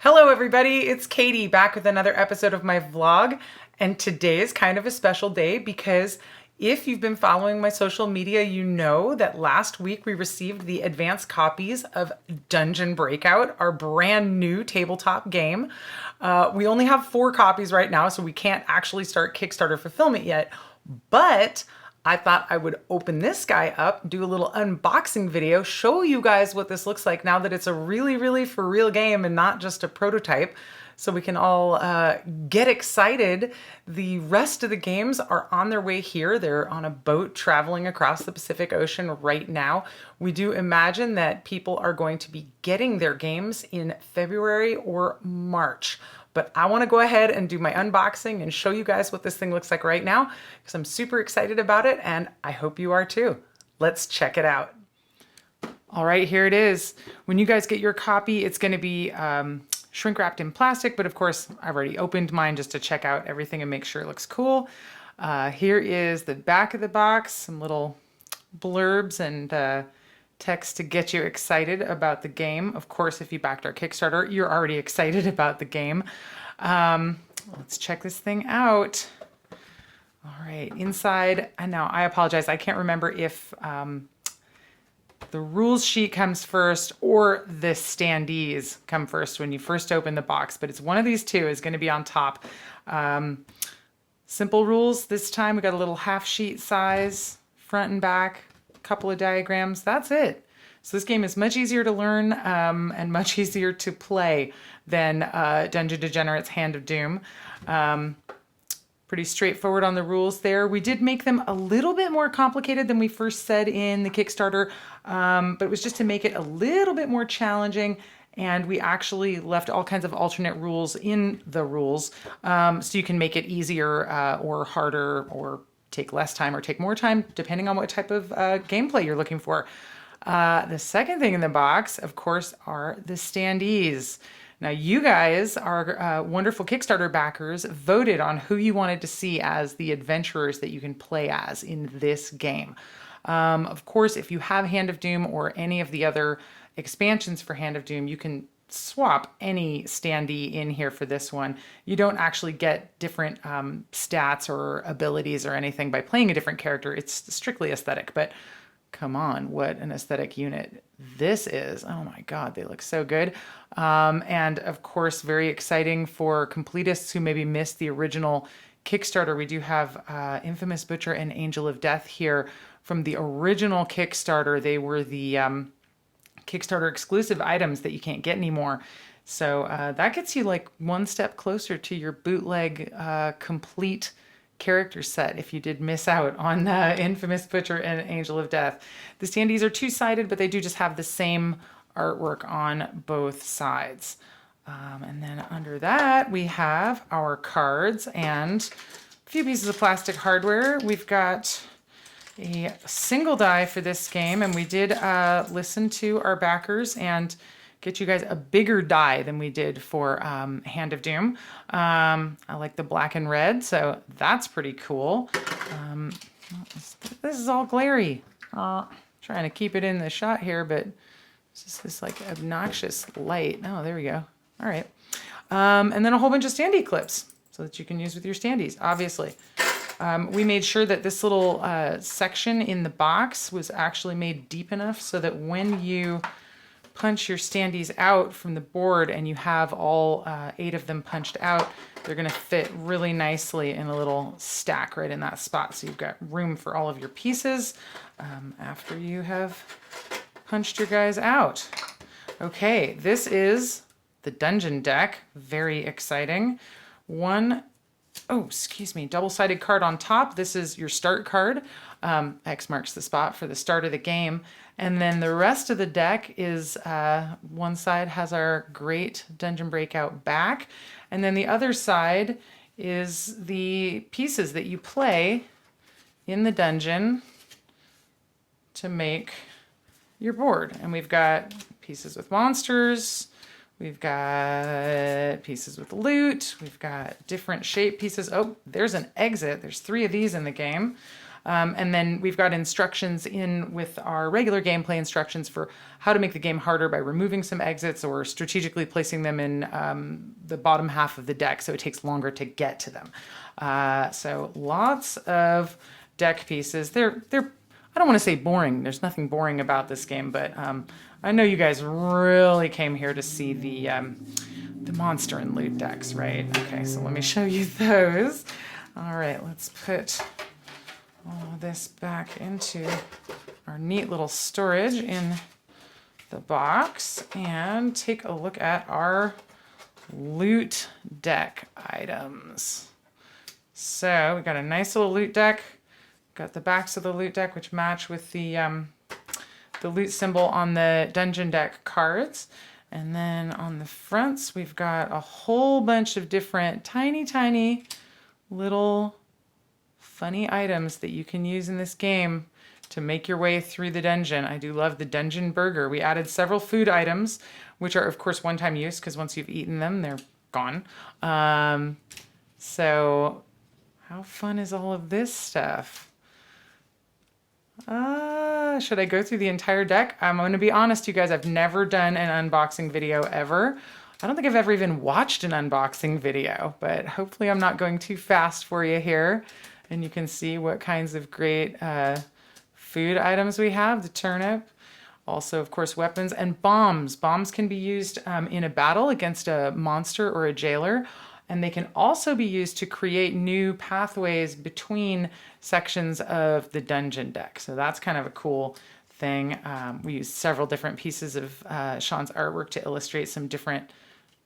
Hello everybody, it's Katie back with another episode of my vlog, and today is kind of a special day because if you've been following my social media, you know that last week we received the advanced copies of Dungeon Breakout, our brand new tabletop game. We only have 4 copies right now, so we can't actually start Kickstarter fulfillment yet, but I thought I would open this guy up, do a little unboxing video, show you guys what this looks like now that it's a really for real game and not just a prototype, so we can all get excited. The rest of the games are on their way here. They're on a boat traveling across the Pacific Ocean right now. We do imagine that people are going to be getting their games in February or March. But I want to go ahead and do my unboxing and show you guys what this thing looks like right now because I'm super excited about it and I hope you are too. Let's check it out. All right, here it is. When you guys get your copy, it's going to be shrink wrapped in plastic, but of course I've already opened mine just to check out everything and make sure it looks cool. Here is the back of the box, some little blurbs and text to get you excited about the game. Of course, if you backed our Kickstarter, you're already excited about the game. Let's check this thing out. All right, inside, and now I apologize, I can't remember if the rules sheet comes first or the standees come first when you first open the box, but it's one of these two is going to be on top. Simple rules this time. We got a little half sheet size, front and back, a couple of diagrams. That's it. So this game is much easier to learn and much easier to play than Dungeon Degenerate's Hand of Doom. Pretty straightforward on the rules there. We did make them a little bit more complicated than we first said in the Kickstarter, but it was just to make it a little bit more challenging, and we actually left all kinds of alternate rules in the rules, so you can make it easier or harder or take less time or take more time, depending on what type of gameplay you're looking for. The second thing in the box, of course, are the standees. Now, you guys, our wonderful Kickstarter backers, voted on who you wanted to see as the adventurers that you can play as in this game. Of course, if you have Hand of Doom or any of the other expansions for Hand of Doom, you can swap any standee in here for this one. You don't actually get different stats or abilities or anything by playing a different character. It's strictly aesthetic, but come on, what an aesthetic unit this is. Oh my God, they look so good. And of course, very exciting for completists who maybe missed the original Kickstarter. We do have Infamous Butcher and Angel of Death here from the original Kickstarter. They were the Kickstarter exclusive items that you can't get anymore. So that gets you like one step closer to your bootleg complete character set if you did miss out on Infamous Butcher and Angel of Death. The standees are two-sided, but they do just have the same artwork on both sides. And then under that, we have our cards and a few pieces of plastic hardware. We've got a single die for this game, and we did listen to our backers and get you guys a bigger die than we did for Hand of Doom. I like the black and red, so that's pretty cool. This is all glary. Trying to keep it in the shot here, but it's just this like obnoxious light. Oh, there we go. All right. And then a whole bunch of standee clips so that you can use with your standees, obviously. We made sure that this little section in the box was actually made deep enough so that when you punch your standees out from the board and you have all 8 of them punched out, they're going to fit really nicely in a little stack right in that spot. So you've got room for all of your pieces after you have punched your guys out. Okay, this is the dungeon deck. Very exciting. Double-sided card on top. This is your start card. X marks the spot for the start of the game. And then the rest of the deck is, one side has our great Dungeon Breakout back, and then the other side is the pieces that you play in the dungeon to make your board. And we've got pieces with monsters, we've got pieces with loot, we've got different shape pieces. Oh, there's an exit. There's 3 of these in the game. And then we've got instructions in with our regular gameplay instructions for how to make the game harder by removing some exits or strategically placing them in the bottom half of the deck so it takes longer to get to them. So lots of deck pieces. They're I don't want to say boring. There's nothing boring about this game, but I know you guys really came here to see the monster and loot decks, right? Okay, so let me show you those. All right, let's put all of this back into our neat little storage in the box and take a look at our loot deck items. So we got a nice little loot deck. Got the backs of the loot deck, which match with the loot symbol on the dungeon deck cards. And then on the fronts, we've got a whole bunch of different tiny little funny items that you can use in this game to make your way through the dungeon. I do love the dungeon burger. We added several food items, which are, of course, one-time use because once you've eaten them, they're gone. So how fun is all of this stuff? Should I go through the entire deck? I'm going to be honest, you guys, I've never done an unboxing video ever. I don't think I've ever even watched an unboxing video, but hopefully I'm not going too fast for you here. And you can see what kinds of great food items we have. The turnip, also, of course, weapons and bombs. Bombs can be used in a battle against a monster or a jailer. And they can also be used to create new pathways between sections of the dungeon deck. So that's kind of a cool thing. We used several different pieces of Sean's artwork to illustrate some different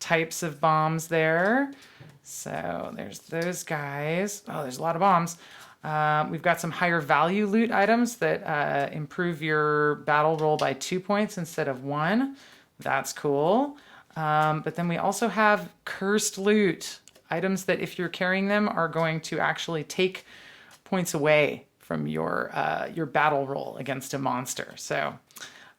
types of bombs there. So there's those guys. Oh, there's a lot of bombs. We've got some higher value loot items that improve your battle roll by 2 points instead of 1. That's cool. But then we also have cursed loot, items that if you're carrying them are going to actually take points away from your battle roll against a monster. So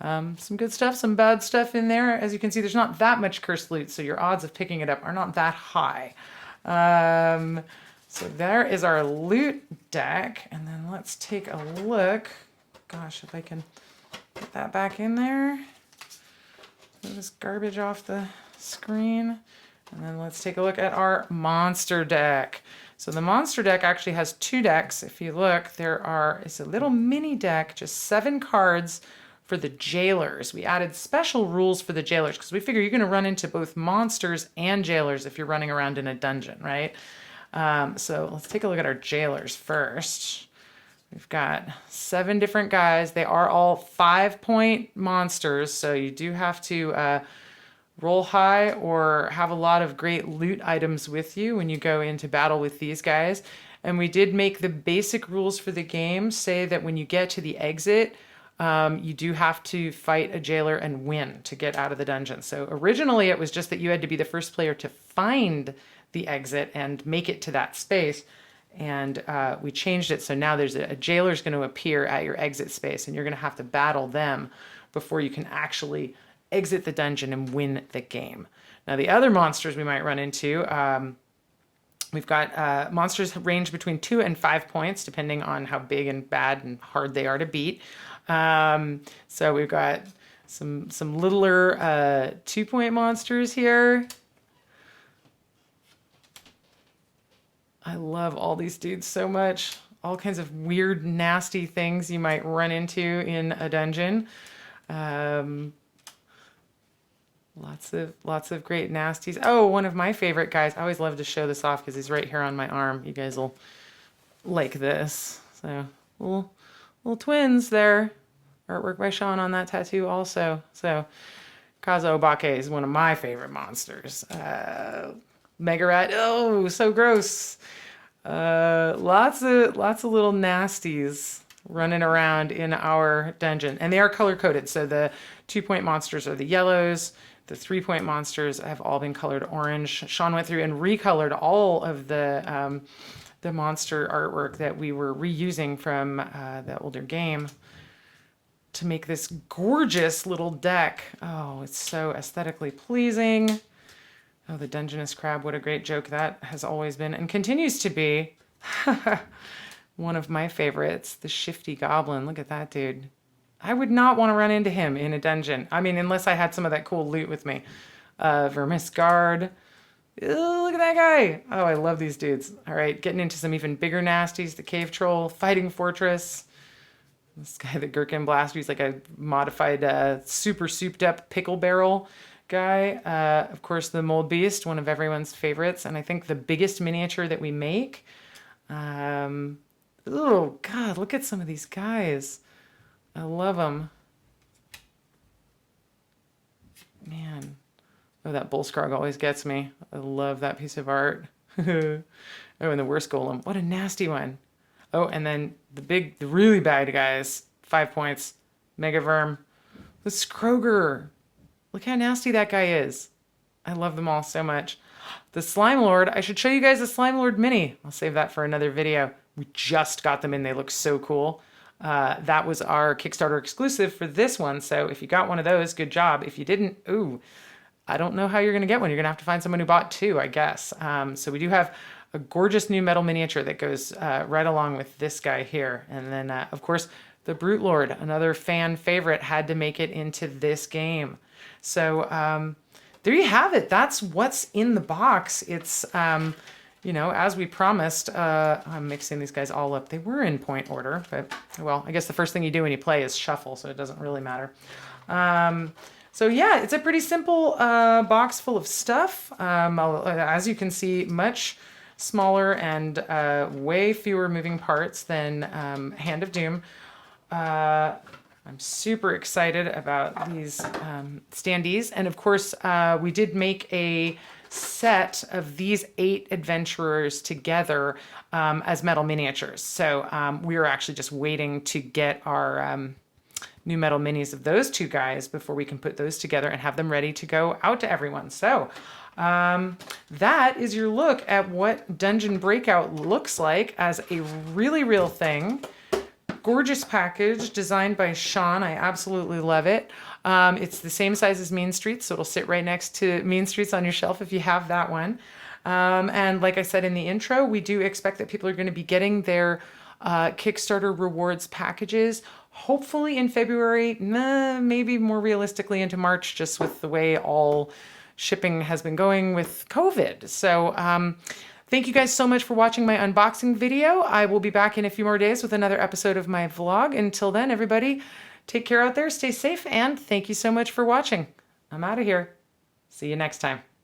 some good stuff, some bad stuff in there. As you can see, there's not that much cursed loot, so your odds of picking it up are not that high. So there is our loot deck. And then let's take a look. Gosh, if I can get that back in there. Move this garbage off the screen. And then let's take a look at our monster deck. So the monster deck actually has 2 decks. If you look, it's a little mini deck, just 7 cards for the jailers. We added special rules for the jailers because we figure you're going to run into both monsters and jailers if you're running around in a dungeon, right? So let's take a look at our jailers first. We've got 7 different guys. They are all 5-point monsters, so you do have to roll high or have a lot of great loot items with you when you go into battle with these guys. And we did make the basic rules for the game say that when you get to the exit, you do have to fight a jailer and win to get out of the dungeon. So originally it was just that you had to be the first player to find the exit and make it to that space. And we changed it so now there's a jailer's going to appear at your exit space and you're going to have to battle them before you can actually exit the dungeon and win the game. Now the other monsters we might run into, we've got monsters range between 2 and 5 points depending on how big and bad and hard they are to beat. So we've got some littler 2-point monsters here. I love all these dudes so much. All kinds of weird, nasty things you might run into in a dungeon. Lots of great nasties. Oh, one of my favorite guys. I always love to show this off because he's right here on my arm. You guys will like this. So little twins there. Artwork by Sean on that tattoo also. So Kazo Obake is one of my favorite monsters. Mega Rat. Oh, so gross. Lots of little nasties running around in our dungeon, and they are color coded. So the 2-point monsters are the yellows. The 3-point monsters have all been colored orange. Sean went through and recolored all of the monster artwork that we were reusing from the older game to make this gorgeous little deck. Oh, it's so aesthetically pleasing. Oh, the Dungeness crab, what a great joke that has always been and continues to be. one of my favorites, the Shifty Goblin. Look at that dude. I would not want to run into him in a dungeon. I mean, unless I had some of that cool loot with me. Vermis Guard. Ew, look at that guy. Oh, I love these dudes. All right, getting into some even bigger nasties. The Cave Troll, Fighting Fortress. This guy, the Gherkin Blaster, he's like a modified, super souped up pickle barrel guy. Of course, the Mold Beast, one of everyone's favorites. And I think the biggest miniature that we make. Oh, God, look at some of these guys. I love them. Man. Oh, that Bullskrog always gets me. I love that piece of art. Oh, and the worst golem. What a nasty one. Oh, and then the really bad guys. 5 points. Mega Verm. The Skroger. Look how nasty that guy is. I love them all so much. The Slime Lord. I should show you guys the Slime Lord mini. I'll save that for another video. We just got them in. They look so cool. That was our Kickstarter exclusive for this one. So if you got one of those, good job. If you didn't, ooh, I don't know how you're going to get one. You're going to have to find someone who bought two, I guess. So we do have a gorgeous new metal miniature that goes right along with this guy here. And then, of course, the Brute Lord, another fan favorite, had to make it into this game. So there you have it. That's what's in the box. It's, you know, as we promised, I'm mixing these guys all up. They were in point order, but, well, I guess the first thing you do when you play is shuffle, so it doesn't really matter. So yeah, it's a pretty simple box full of stuff. As you can see, much smaller and way fewer moving parts than Hand of Doom. I'm super excited about these standees. And of course, we did make a set of these 8 adventurers together as metal miniatures. So we are actually just waiting to get our new metal minis of those 2 guys before we can put those together and have them ready to go out to everyone. So that is your look at what Dungeon Breakout looks like as a really real thing. Gorgeous package designed by Sean. I absolutely love it. It's the same size as Mean Streets, so it'll sit right next to Mean Streets on your shelf if you have that one. And like I said in the intro, we do expect that people are going to be getting their Kickstarter rewards packages hopefully in February, maybe more realistically into March, just with the way all shipping has been going with COVID. So thank you guys so much for watching my unboxing video. I will be back in a few more days with another episode of my vlog. Until then, everybody, take care out there, stay safe, and thank you so much for watching. I'm out of here. See you next time.